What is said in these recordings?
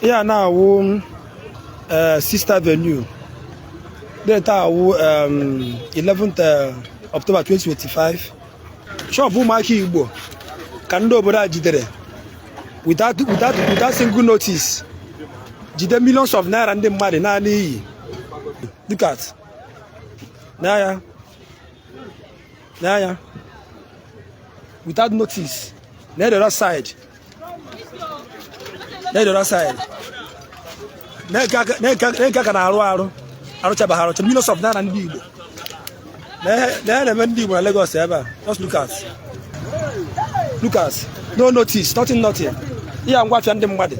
Yeah, now 6th Avenue. Data 11th October 2025. Shop Umaki Igbo. Kando Boda Jidere. Without single notice. Jide millions of naira and the money. Nani. Look at. Naya. Without notice. The other side. Millions of naira and Igbo. Lagos ever. Just look at. No notice, nothing. Here I'm watching them mad.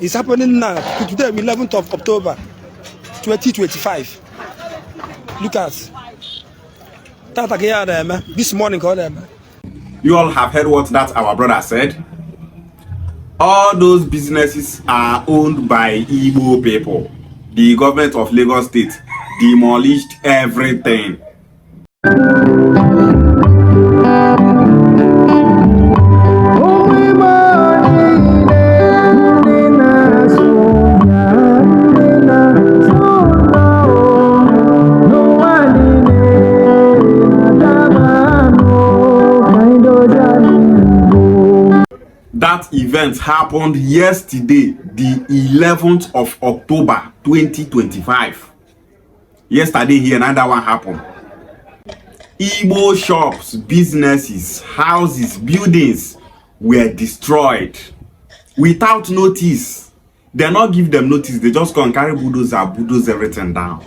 It's happening now. Today, 11th of October 2025. Look at. This morning, you all have heard what that our brother said. All those businesses are owned by Igbo people. The government of Lagos State demolished everything. That event happened yesterday, the 11th of October 2025. Yesterday here, another one happened. Igbo shops, businesses, houses, buildings were destroyed without notice. They not give them notice, they just come carry bulldoze everything down.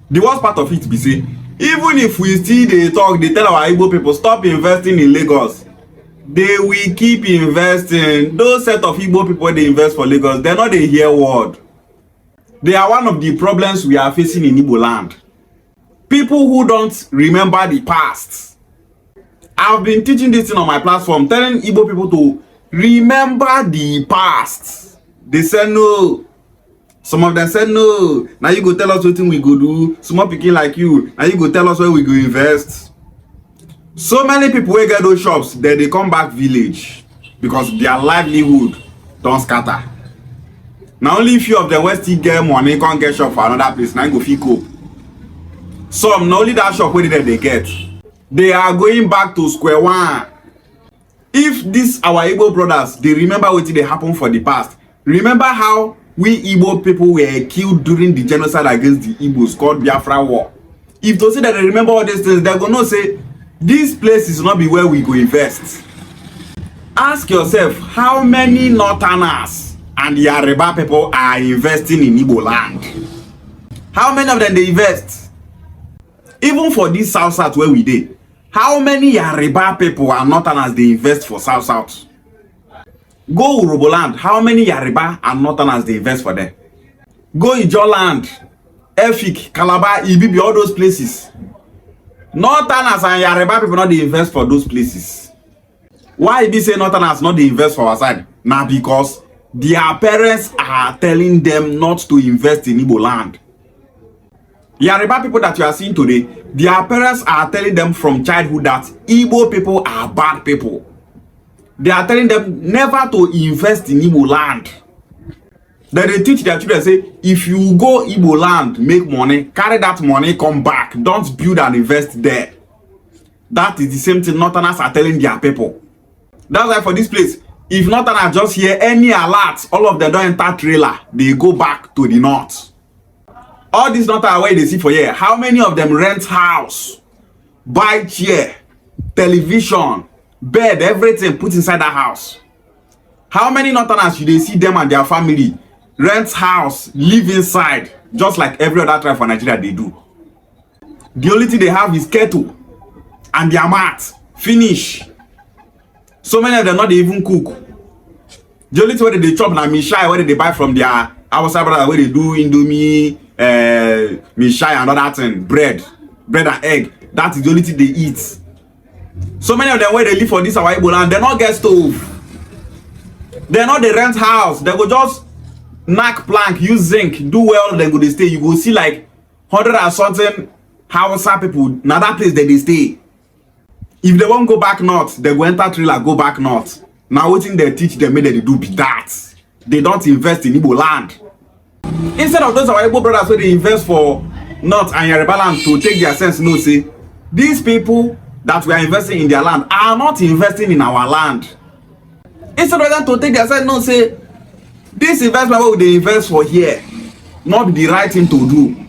The worst part of it be say, even if we still they talk, they tell our Igbo people stop investing in Lagos. They will keep investing. Those set of Igbo people they invest for Lagos, they're not they hear word. They are one of the problems we are facing in Igbo land. People who don't remember the past. I've been teaching this thing on my platform, telling Igbo people to remember the past. They said no. Some of them said no. Now you go tell us what we go do. Small picking like you. Now you go tell us where we go invest. So many people will get those shops, then they come back village because their livelihood don't scatter. Now only few of them will still get money, can't get shop for another place. Now you go feel cope. Some not only that shop where they get, they are going back to square one. If this our Igbo brothers, they remember what they happened for the past. Remember how we Igbo people were killed during the genocide against the Igbos called Biafra War. If to say that they remember all these things, they're gonna say this place is not be where we go invest. Ask yourself how many Northerners and Yoruba people are investing in Igbo land. How many of them they invest? Even for this South where we did, how many Yoruba people and Northerners they invest for South? Go Uroboland, how many Yoruba and Northerners they invest for them? Go Ijoland, Efik, Calabar, Ibibi, all those places. Northerners and Yoruba people not they invest for those places. Why be say Northerners not they invest for our side? Now because their parents are telling them not to invest in Igbo land. Yoruba people that you are seeing today, their parents are telling them from childhood that Igbo people are bad people. They are telling them never to invest in Igbo land. Then they teach their children, say, if you go Igbo land, make money, carry that money, come back. Don't build and invest there. That is the same thing Northerners are telling their people. That's why for this place, if Northerners just hear any alert, all of them don't enter trailer, they go back to the north. All these Northerners where they see for here, how many of them rent house, buy chair, television, bed, everything put inside that house? How many Northerners should they see them and their family rent house, live inside, just like every other tribe for Nigeria they do? The only thing they have is kettle and their mat. Finish. So many of them not even cook. The only thing where they chop na mishai, where they buy from their outside brother, where they do indomie, mishai and other thing, bread and egg. That is the only thing they eat. So many of them where they live for this our Igbo land, they not get stove. They not they rent house. They go just knack plank, use zinc, do well, then go they stay. You go see like 100 and something Hausa people. Now that place that they stay. If they won't go back north, they go enter trailer, go back north. Now wetin they teach them, make they do be that. They don't invest in Igbo land. Instead of those our Igbo brothers where they invest for north and Yoruba land to take their sense, no say, these people that we are investing in their land are not investing in our land. Instead of them to take their sense, no say, this investment what they invest for here, not be the right thing to do.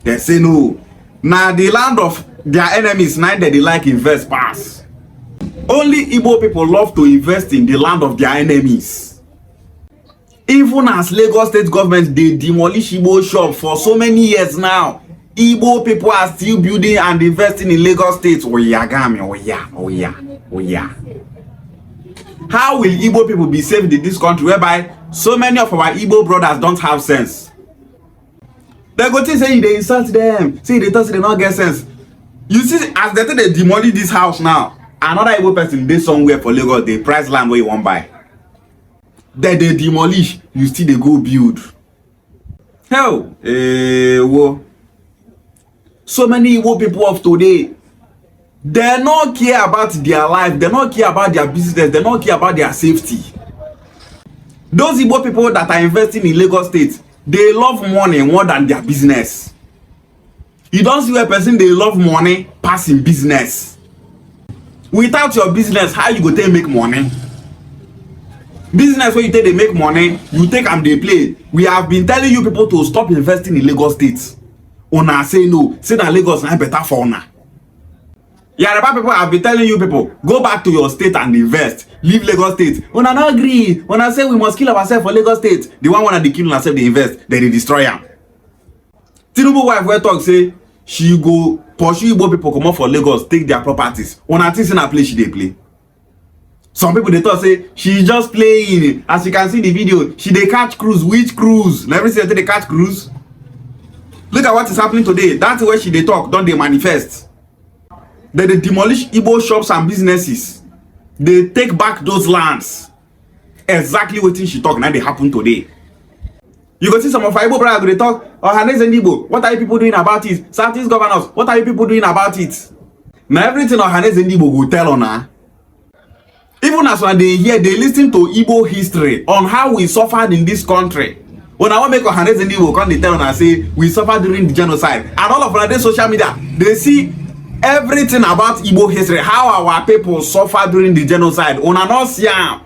They say no. Now the land of their enemies, neither they like invest pass. Only Igbo people love to invest in the land of their enemies. Even as Lagos state government, they demolish Igbo shop for so many years now. Igbo people are still building and investing in Lagos state. Oh yeah, gami, oh yeah, oh yeah, oh yeah. How will Igbo people be saved in this country whereby so many of our Igbo brothers don't have sense? They go to say they insult them, say they talk, say they not get sense. You see, as they demolish this house now, another Igbo person dey somewhere for Lagos, they price land where you want buy. Then they demolish, you still they go build. Hell, whoa. So many Igbo people of today, they not care about their life, they not care about their business, they not care about their safety. Those Igbo people that are investing in Lagos state, they love money more than their business. You don't see a person they love money passing business. Without your business, how you go take make money? Business where you take they make money, you take and they play. We have been telling you people to stop investing in Lagos state. Una say no, say that Lagos is better for una. Yoruba people have been telling you people, go back to your state and invest. Leave Lagos state. Una not agree. When I say we must kill ourselves for Lagos state, the one wanna they kill ourselves, they invest, then they destroy them. Tinubu wife will talk say she go pursue Igbo people come up for Lagos, take their properties. Una think in a place she they play. Some people they thought say she's just playing. As you can see the video, she they catch cruise. Which cruise? Never say they catch cruise. Look at what is happening today. That's where she they talk, don't they manifest? They demolish Igbo shops and businesses. They take back those lands. Exactly what she talk now they happen today. You go see some of our Igbo brothers they talk, Ohanaeze Ndigbo, what are you people doing about it? Southeast governors, what are you people doing about it? Now everything Ohanaeze Ndigbo will tell on her. Even as when they hear, they listen to Igbo history on how we suffered in this country. When I want to make Ohanaeze Ndigbo come, they tell on and say we suffered during the genocide. And all of their social media, they see everything about Igbo history, how our people suffered during the genocide. Una not see am.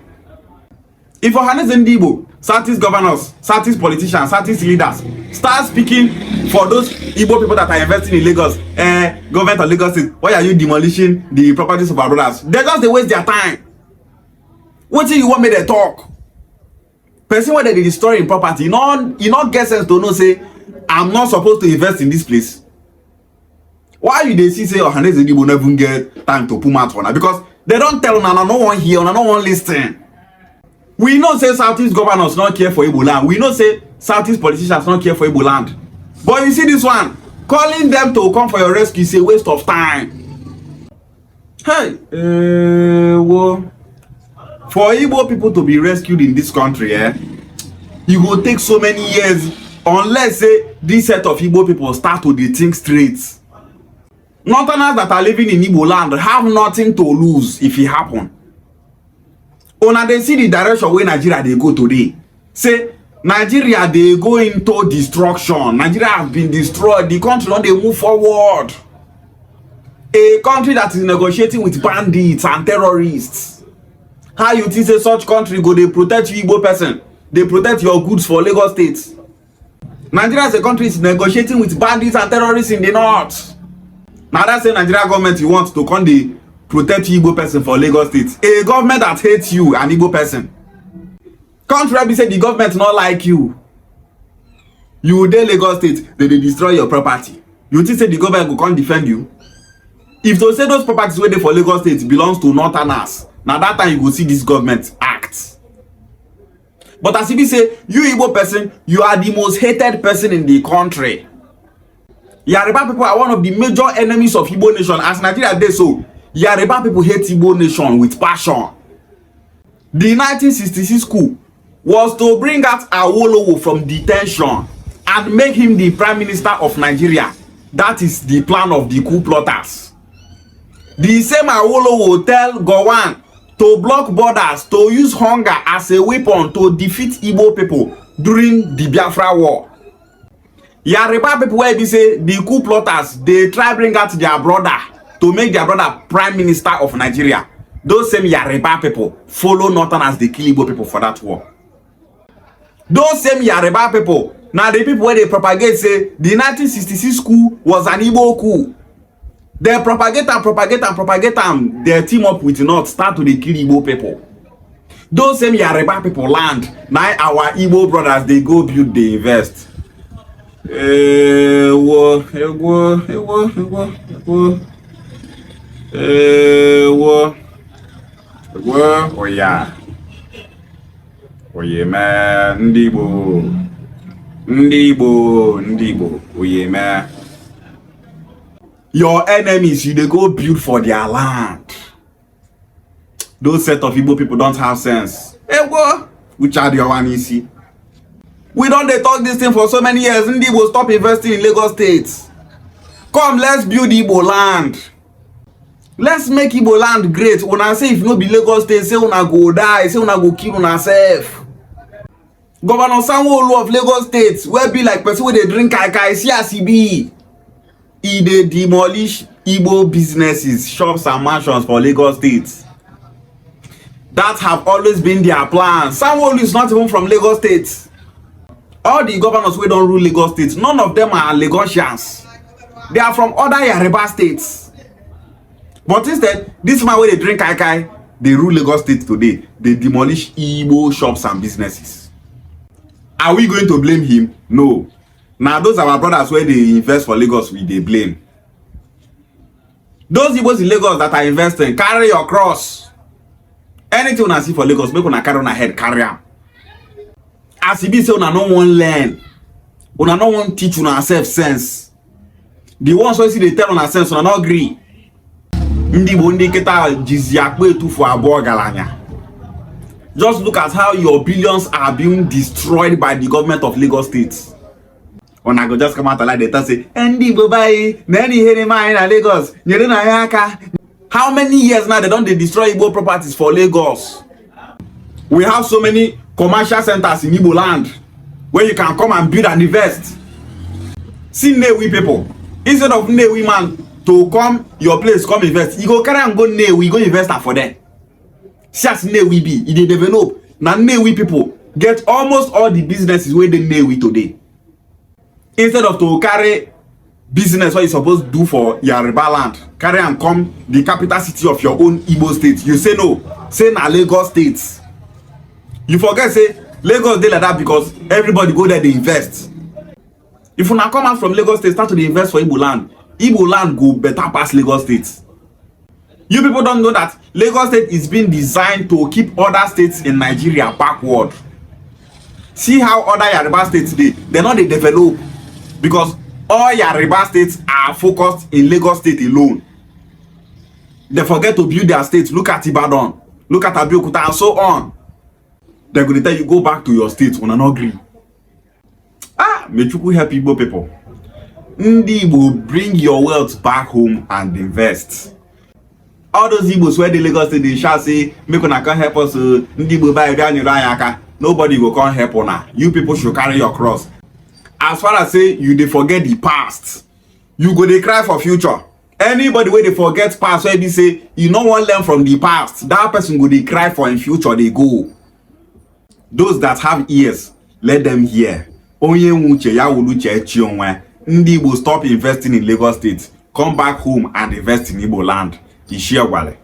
If Ohanaeze Ndigbo, Southeast governors, Southeast politicians, Southeast leaders start speaking for those Igbo people that are investing in Lagos, government of Lagos State, why are you demolishing the properties of our brothers? They just they waste their time. What do you want me to talk? Person where they destroy in property, you not get sense to know say I'm not supposed to invest in this place. Why you they see say Ohanaeze Ndigbo never even get time to put mouth on her? Because they don't tell una no one hear, una no one listen. We know say Southeast governors not care for Igbo land. We know say Southeast politicians not care for Igbo land. But you see this one, calling them to come for your rescue is a waste of time. Hey, well, for Igbo people to be rescued in this country, it will take so many years unless say this set of Igbo people start to think straight. Northerners that are living in Igbo land have nothing to lose if it happen. Una they see the direction where Nigeria they go today. Say Nigeria they go into destruction. Nigeria has been destroyed. The country don't they move forward. A country that is negotiating with bandits and terrorists. How you think say such country go they protect you Igbo person? They protect your goods for Lagos State. Nigeria as a country is negotiating with bandits and terrorists in the north. Now that's the Nigeria government you want to come the protect Igbo person for Lagos State. A government that hates you, an Igbo person. Country be say the government not like you. You dey Lagos State, they destroy your property. You think say the government will come defend you? If to say those properties where they for Lagos State belongs to Northerners, now that time you go see this government act. But as if you say, you Igbo person, you are the most hated person in the country. Yoruba people are one of the major enemies of Igbo nation. As Nigeria dey so, Yoruba people hate Igbo nation with passion. The 1966 coup was to bring out Awolowo from detention and make him the Prime Minister of Nigeria. That is the plan of the coup plotters. The same Awolowo will tell Gowon to block borders, to use hunger as a weapon to defeat Igbo people during the Biafra war. Yoruba people where they say the coup plotters, they try bring out their brother to make their brother prime minister of Nigeria. Those same Yoruba people follow Northerners, they kill Igbo people for that war. Those same Yoruba people, now the people where they propagate say the 1966 coup was an Igbo coup. They propagate and they team up with North, start to they kill Igbo people. Those same Yoruba people land. Now our Igbo brothers, they go build, they invest. Oh yeah. Oh yeah, man. Ndigbo. Oh yeah, man. Your enemies, they go build for their land. Those set of Igbo people don't have sense. Which are the one you see? We don't they talk this thing for so many years. Ndigbo stop investing in Lagos State. Come, let's build Igbo land. Let's make Igbo land great. When I say if no be Lagos State, say una go die, say una go kill una self. Governor Sanwo-Olu of Lagos State, where be like person where they drink kai, see as he be. They demolish Igbo businesses, shops and mansions for Lagos State. That have always been their plan. Sanwo-Olu is not even from Lagos State. All the governors who don't rule Lagos State, none of them are Lagosians. They are from other Yoruba states. But instead, this man where they drink kai, they rule Lagos State today. They demolish Igbo shops and businesses. Are we going to blame him? No. Now those are our brothers where they invest for Lagos, they blame. Those Igbos in Lagos that are investing, carry your cross. Anything I see for Lagos, make una carry on ahead, carry am. As he be say una no one learn, una no one teach una self sense. The ones who see they tell una sense, una no agree. Ndigbo ndiketa jiziakwe tu for abo galanya. Just look at how your billions are being destroyed by the government of Lagos State. When I go just come out like that and say, Ndigbo buy, nani here mine in Lagos, nyere na yaka. How many years now they don't destroy Igbo properties for Lagos? We have so many commercial centers in Igbo land where you can come and build and invest. See Newi people. Instead of Newi man to come your place, come invest, you go carry and go Newi, go invest for them. See as Newi be, they develop. Now Newi people get almost all the businesses where they Newi today. Instead of to carry business what you supposed to do for Yoruba land, carry and come the capital city of your own Igbo state. You say no, say na Lagos State. You forget say Lagos dey like that because everybody go there they invest. If you now come out from Lagos State, start to invest for Igbo land go better past Lagos State. You people don't know that Lagos State is being designed to keep other states in Nigeria backward. See how other Yoruba states they not they develop because all Yoruba states are focused in Lagos State alone. They forget to build their states. Look at Ibadan, look at Abeokuta and so on. They're going to tell you go back to your state when I not agree. May you help Igbo people. Ndigbo, bring your wealth back home and invest. All those Igbos where the Lagos State they shall say, make una come help us. Ndigbo buy down. Nobody will come help una. You people should carry your cross. As far as say you they forget the past, you go they cry for future. Anybody where they forget past, where they say you no one learn from the past, that person go they cry for in future they go. Those that have ears, let them hear. Onye nwuche ya wuluche echi onwe. Ndigbo stop investing in Lagos State. Come back home and invest in Igbo land. Ishiagwale.